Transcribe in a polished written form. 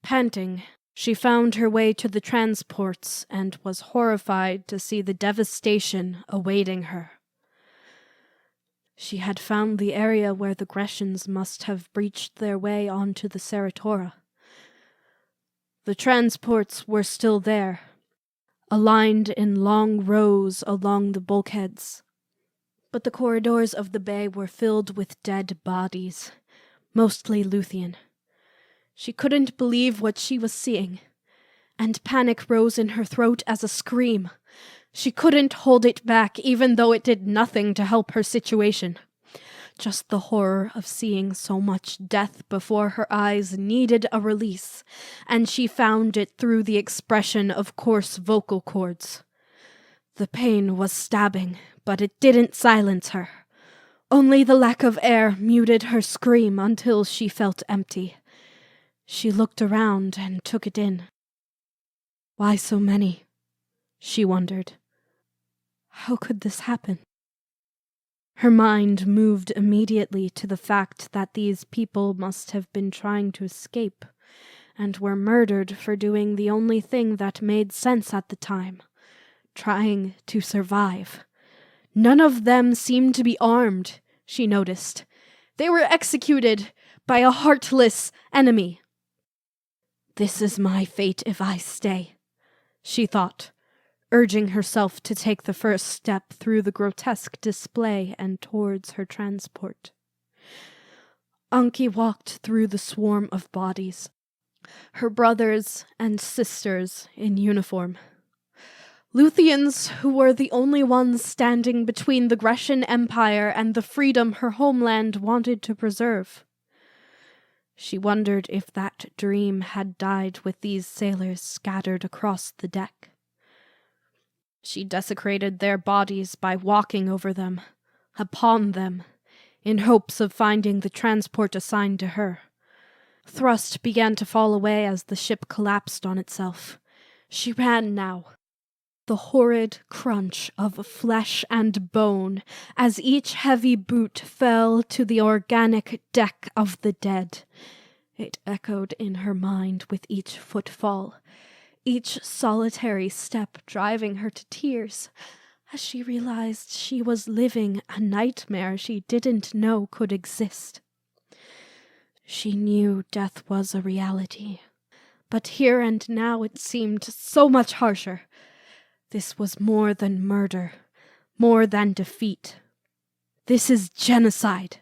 Panting, she found her way to the transports and was horrified to see the devastation awaiting her. She had found the area where the Grecians must have breached their way onto the Ceratora. The transports were still there, aligned in long rows along the bulkheads. But the corridors of the bay were filled with dead bodies, mostly Luthien. She couldn't believe what she was seeing, and panic rose in her throat as a scream. She couldn't hold it back, even though it did nothing to help her situation. Just the horror of seeing so much death before her eyes needed a release, and she found it through the expression of coarse vocal cords. The pain was stabbing, but it didn't silence her. Only the lack of air muted her scream until she felt empty. She looked around and took it in. Why so many? She wondered. How could this happen? Her mind moved immediately to the fact that these people must have been trying to escape, and were murdered for doing the only thing that made sense at the time, trying to survive. None of them seemed to be armed, she noticed. They were executed by a heartless enemy. This is my fate if I stay, she thought, urging herself to take the first step through the grotesque display and towards her transport. Anki walked through the swarm of bodies, her brothers and sisters in uniform. Luthians who were the only ones standing between the Grecian Empire and the freedom her homeland wanted to preserve. She wondered if that dream had died with these sailors scattered across the deck. She desecrated their bodies by walking over them, upon them, in hopes of finding the transport assigned to her. Thrust began to fall away as the ship collapsed on itself. She ran now. The horrid crunch of flesh and bone as each heavy boot fell to the organic deck of the dead. It echoed in her mind with each footfall, each solitary step driving her to tears, as she realized she was living a nightmare she didn't know could exist. She knew death was a reality, but here and now it seemed so much harsher. This was more than murder, more than defeat. This is genocide.